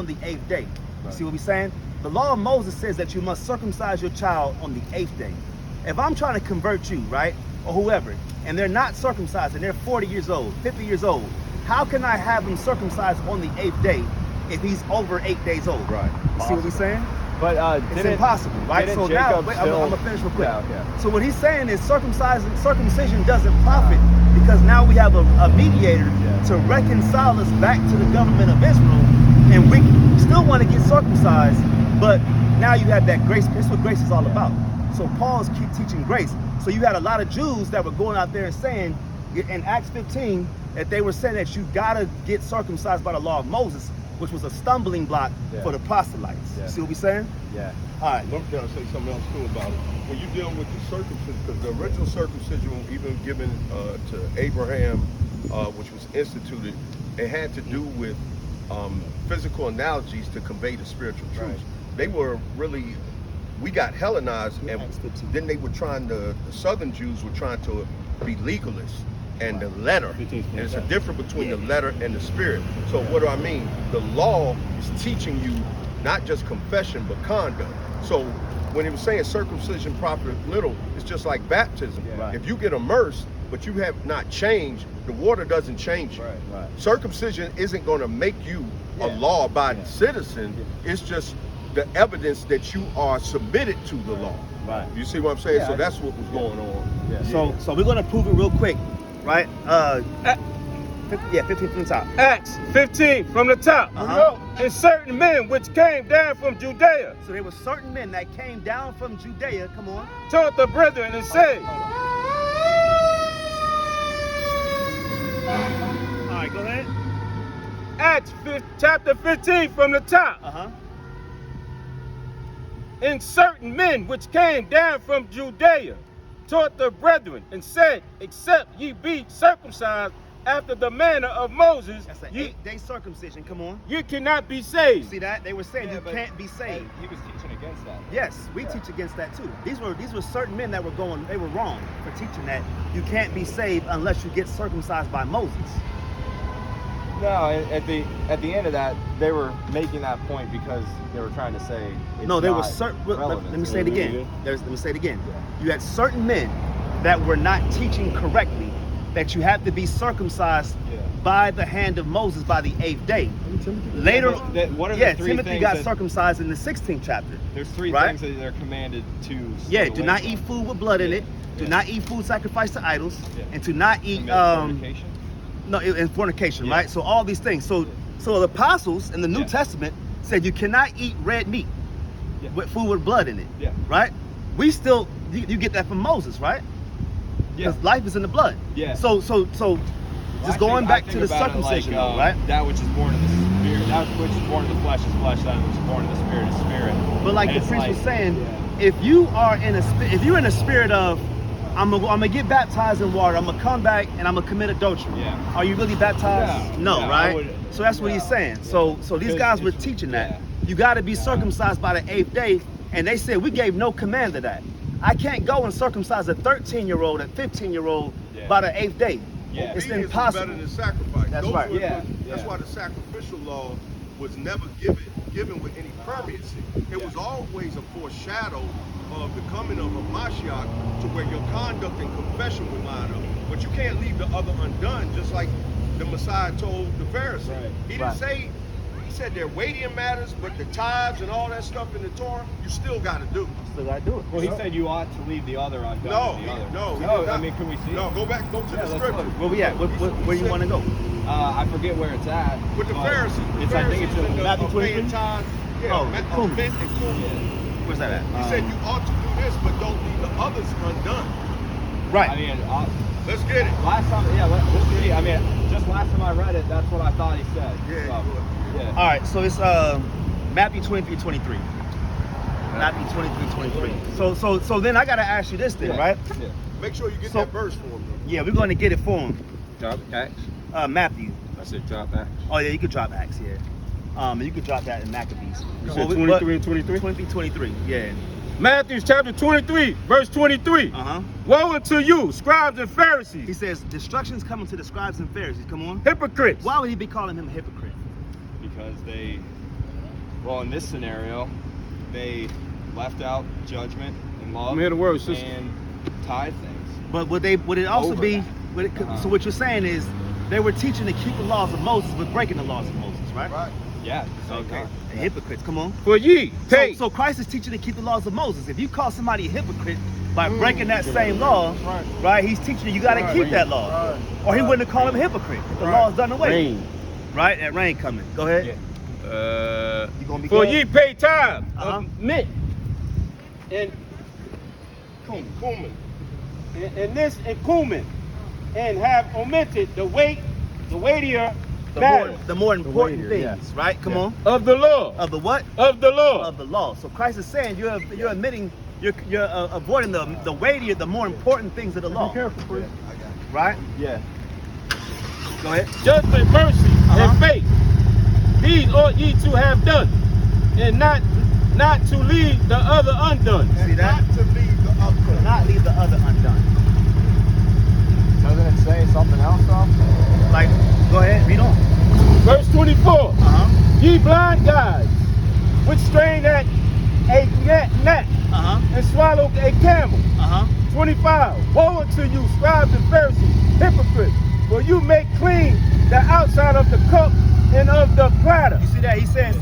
on the 8th day. You Right. see what we're saying? The law of Moses says that you must circumcise your child on the 8th day. If I'm trying to convert you, right, or whoever, and they're not circumcised and they're 40 years old, 50 years old, how can I have them circumcised on the 8th day if he's over 8 days old? Right. You see what we're saying? But It's impossible, right? So now, wait, I'm gonna finish real quick. Yeah, okay. So what he's saying is circumcision doesn't profit because now we have a mediator to reconcile us back to the government of Israel, and we still want to get circumcised, but now you have that grace. That's what grace is all about. So Paul's keep teaching grace. So you had a lot of Jews that were going out there and saying in Acts 15 that they were saying that you gotta get circumcised by the law of Moses, which was a stumbling block for the proselytes. Yeah. See what we're saying? Yeah. All right. Let me say something else too about it. When you deal with the circumcision, because the original circumcision, even given to Abraham, which was instituted, it had to do with physical analogies to convey the spiritual truths. Right. They were really, we got Hellenized, and then they were trying to, the southern Jews were trying to be legalists. And the letter, and it's a difference between the letter and the spirit. So what do I mean? The law is teaching you not just confession, but conduct. So when he was saying circumcision profit little, it's just like baptism. Right. If you get immersed, but you have not changed, the water doesn't change you. Right. Circumcision isn't going to make you a law-abiding citizen. It's just the evidence that you are submitted to the law. Right. You see what I'm saying? Yeah, So that's what was going on. Yeah. So we're gonna prove it real quick, right? 15 from the top. Acts 15 from the top. Uh-huh. And certain men which came down from Judea So there were certain men that came down from Judea. Come on. taught the brethren and said, All right, go ahead. Acts chapter 15 from the top. Uh-huh. And certain men which came down from Judea taught the brethren and said, except ye be circumcised after the manner of Moses, That's an you, 8-day circumcision. Come on. you cannot be saved. See that? They were saying Yeah, you but can't be saved. He was teaching against that. Yes, we teach against that too. These were certain men that were going, they were wrong for teaching that you can't be saved unless you get circumcised by Moses. No, at the end of that, they were making that point because they were trying to say it's No, there were not certain. Let relevant. me say it again. Let me say it again. Yeah. You had certain men that were not teaching correctly that you have to be circumcised by the hand of Moses by the 8th day. Later, What are yeah, the three Timothy things got that, circumcised in the 16th chapter. There's three right? things that they're commanded to. Yeah, stay do away not from. eat food with blood in it. Do Yeah. not eat food sacrificed to idols, Yeah. and to not eat Commit fornication. and fornication, Yeah. right? So all these things. So the apostles in the New Yeah. Testament said you cannot eat red meat with food with blood in it, Yeah. right? We still you get that from Moses, right? Yeah. Because life is in the blood. Yeah. So just going back to the circumcision, though, right? That which is born of the spirit, that which is born of the flesh is flesh, that which is born of the spirit is spirit. But like And the it's priest was saying, yeah. if you are if you're in a spirit of I'm gonna get baptized in water, I'm gonna come back and I'm gonna commit adultery. Yeah. Are you really baptized? Yeah. No, Yeah, I right? would- So that's what he's saying. So these Because guys were it's- teaching yeah. that you got to be circumcised by the 8th day, and they said we gave no command of that. I can't go and circumcise a 13-year-old, a 15-year-old Yeah. by the 8th day. Yeah. It's Obedience is impossible. better than sacrifice. That's Those right. were- Yeah, That's yeah. why the sacrificial law was never given with any permanency. It was always a foreshadow of the coming of a Mashiach, to where your conduct and confession would line up. But you can't leave the other undone, just like the Messiah told the Pharisees. Right. He didn't say, he said they're weightier matters, but the tithes and all that stuff in the Torah, you still got to do. Still got to do it. Well, he said you ought to leave the other undone. No, and the other. he did No. not. I mean, can we see? No, go back, go to Yeah, the let's scripture. look. Where we at? Where you want to go? I forget where it's at. With the but Pharisees. It's, I think it's in the Matthew 23? paying tithes. Yeah, Oh, cool. mint and cool. Where's that at? He said you ought to do this, but don't leave the others undone. Right. I mean, Let's get it. last time, let's see. I mean, just last time I read it, that's what I thought he said. Yeah, So, yeah. All right, so it's Matthew 23:23. Matthew 23:23. So then I gotta ask you this then, Yeah. right? Yeah. Make sure you get So- that verse for him. Yeah, we're gonna get it for him. Drop Acts. Matthew. I said drop Acts. Oh yeah, you could drop Acts here. And you could drop that in Maccabees. You said 23 and 23? 23. Yeah. Matthew chapter 23, verse 23. Uh-huh. Woe unto you, scribes and He Pharisees, says destruction is coming to the scribes and Pharisees. Come on. hypocrites. Why would he be calling him a hypocrite? Because they Well, in this scenario, they left out judgment and love Hear the word, sister. and tithe things. But would it also Over be? that. Would it, So what you're saying is they were teaching to keep the laws of Moses, but breaking the laws of Moses, right? Right. Yeah. at the same Okay. time. And hypocrites, come on. For ye take. So Christ is teaching to keep the laws of Moses. If you call somebody a hypocrite by breaking that same law, right? He's teaching you got to keep that law, or he wouldn't have called him a hypocrite if the law is done away. Rain. Right? That rain coming. Go ahead. Yeah. You gonna be For good? ye pay tithe Uh-huh. of mint and cumin, and this and cumin, and have omitted the weightier matter the more important weightier, things, right? Come Yeah. on. of the law. Of the what? Of the law. Of the law. So Christ is saying you're admitting you're avoiding the weightier, the more important things of the law. I got it. Right? Yeah. Go ahead. Judgment, mercy, and faith. These ought ye to have done, and not to leave the other undone. See that? Not to leave the other. Not leave the other undone. Doesn't it say something else though? Like, go ahead, read on. Verse 24. Uh-huh. Ye blind guides, which strain at a gnat Uh-huh. and swallow a camel. Uh-huh. 25. Woe unto you, scribes and Pharisees, hypocrites, for you make clean the outside of the cup and of the platter. You see that? He's saying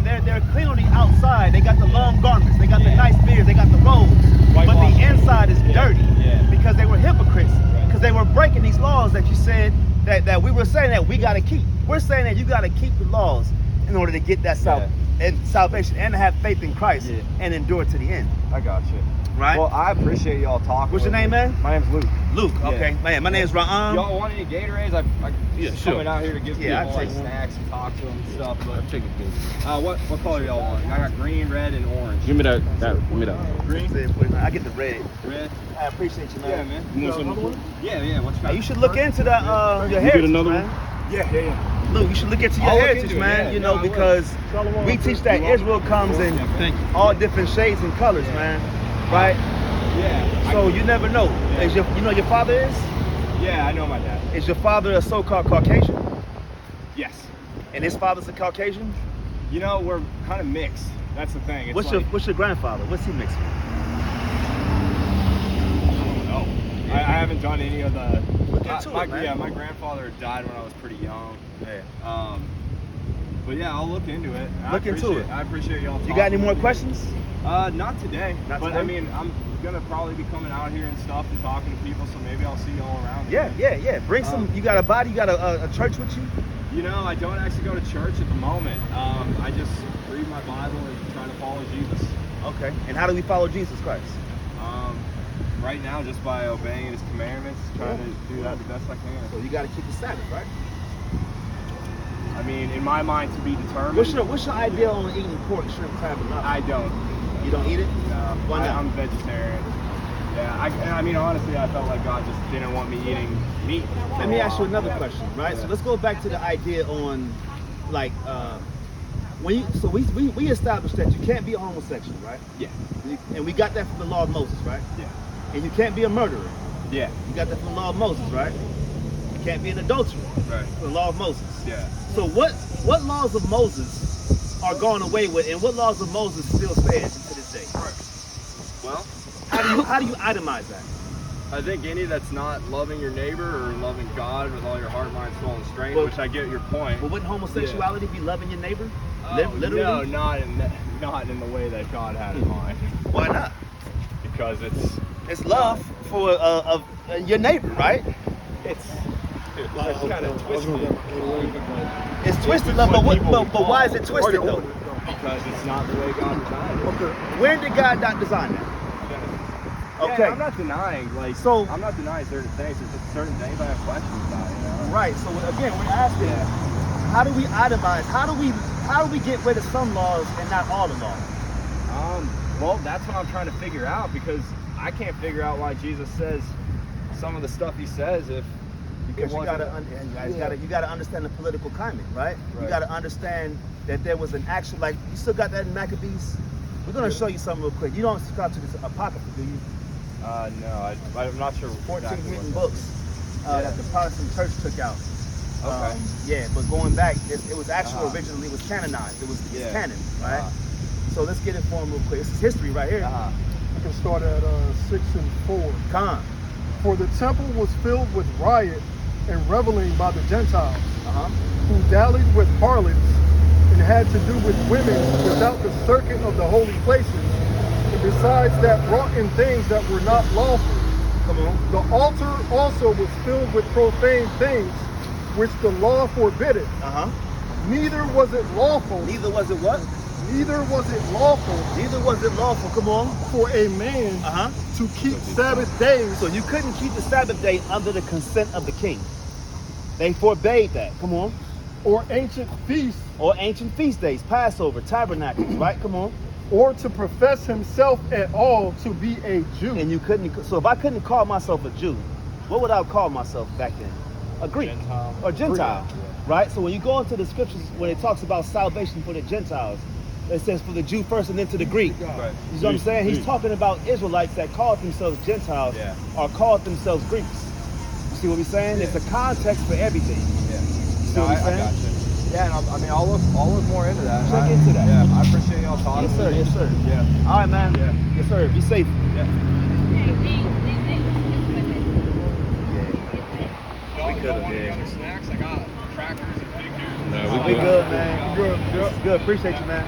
they're clean on the outside. They got the long garments, they got the nice beards, they got the robes. But the inside is dirty because they were hypocrites. Because they were breaking these laws that you said that we were saying that we gotta keep. We're saying that you gotta keep the laws in order to get that salvation and to have faith in Christ and endure to the end. I got you. Right? Well, I appreciate y'all talking. What's your with name, me. man? My name's Luke. Luke. Yeah. Okay, man. My name is Ra'am. Y'all want any Gatorades? I just sure. coming out here to give Yeah, people I'll like take one. snacks and talk to them and stuff. But Take it, baby. what color y'all want? I got green, red, and orange. Give me that. Give me that. Green, I get the red. red. I appreciate you, Yeah, man. man. You want some? Yeah. What you got? You should look into the your get heritage, another man. one? Yeah. Look, you should look into your I'll look heritage, into it, man. yeah. You know, No, I will. because we teach that Israel comes in Thank you. all different shades and colors, man. Right? Yeah. So you never know. Is your father is? Yeah, I know my dad. Is your father a so-called Caucasian? Yes. And his father's a Caucasian? You know, we're kind of mixed. That's the thing. It's What's your grandfather? What's he mixed with? I don't know. I haven't done any of the. Look into it, man. Yeah, my grandfather died when I was pretty young. Yeah. But yeah, I'll look into it. Look into it. I appreciate y'all. You got any more questions? Not today. Not but today? I mean, I'm gonna probably be coming out here and stuff and talking to people, so maybe I'll see y'all around. Yeah. Bring some. You got a body? You got a church with you? You know, I don't actually go to church at the moment. I just read my Bible and try to follow Jesus. Okay. And how do we follow Jesus Christ? Right now, just by obeying His commandments, trying to do that the best I can. So you got to keep the Sabbath, right? I mean, in my mind, to be determined. What's your idea on eating pork, shrimp, crab, and lobster? I don't. You don't eat it? No. Why not? I'm vegetarian. Yeah, I mean, honestly, I felt like God just didn't want me eating meat. Let me ask you another question, right? So let's go back to the idea on, like, we established that you can't be a homosexual, right? Yeah. And we got that from the law of Moses, right? Yeah. And you can't be a murderer. Yeah. You got that from the law of Moses, right? You can't be an adulterer. Right. From the law of Moses. Yeah. So what laws of Moses are gone away with, and what laws of Moses still stand to this day? Well, How do you itemize that? I think any that's not loving your neighbor or loving God with all your heart, mind, soul, and strength, Well- which I get your point. But wouldn't homosexuality be loving your neighbor? No, Literally? not in the way that God had in mind. Why not? Because It's love for your neighbor, right? it's kind of twisted. It's twisted love, but why is it twisted though? Because it's not the way God designed it. Okay. When did God not design that? Okay. Yeah, I'm not denying, I'm not denying certain things. There's just certain things I have questions about, you know? Right. So again, we're asking, how do we itemize? How do we get rid of some laws and not all the laws? Well, that's what I'm trying to figure out, because I can't figure out why Jesus says some of the stuff He says if Because you gotta understand the political climate, right? You gotta understand that there was an actual, like, you still got that in Maccabees. We're gonna show you something real quick. You don't subscribe to this Apocrypha, do you? No, I'm not sure. 14 exactly written what books that the Protestant church took out. Okay. Yeah, but going back, it was actually Uh-huh. originally, it was canonized. It's Yeah. canon, right? Uh-huh. So let's get it for him real quick. This is history right here. Uh-huh. I can start at 6 and 4. Khan. For the temple was filled with riot and reveling by the Gentiles, Uh-huh. who dallied with harlots and had to do with women without the circuit of the holy places, and besides that brought in things that were not lawful. Come on. The altar also was filled with profane things, which the law forbiddeth. Uh-huh. Neither was it lawful, Neither was it what? neither was it lawful Neither was it lawful. Come on. for a man Uh-huh. to keep Sabbath days. So you couldn't keep the Sabbath day under the consent of the king. They forbade that. Come on. Or ancient feasts, Or ancient feast days, Passover, tabernacles, right? Come on. or to profess himself at all to be a Jew. And you couldn't. So if I couldn't call myself a Jew, what would I call myself back then? A Greek Gentile. or Gentile, right? So when you go into the scriptures, when it talks about salvation for the Gentiles, it says for the Jew first and then to the Greek. Right. You know what I'm saying? He's talking about Israelites that called themselves Gentiles Yeah. or called themselves Greeks. You see what we're saying? It's a context for everything. Yeah. See No, what I I'm saying? got you. Yeah, and I mean, I'll look more into that. Check into that. Yeah, I appreciate y'all talking. Yes, sir. Yes, sir. Yeah. All right, man. Yeah. Yes, sir. Be safe. Yeah. We could have, yeah. Snacks, I got crackers and bacon. No, we good, man. Good. Appreciate you, man.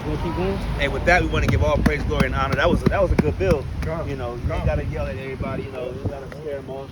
You wanna keep going? Hey, with that, we want to give all praise, glory, and honor. That was a good build. You know, you ain't gotta yell at everybody. You know, you gotta scare them off.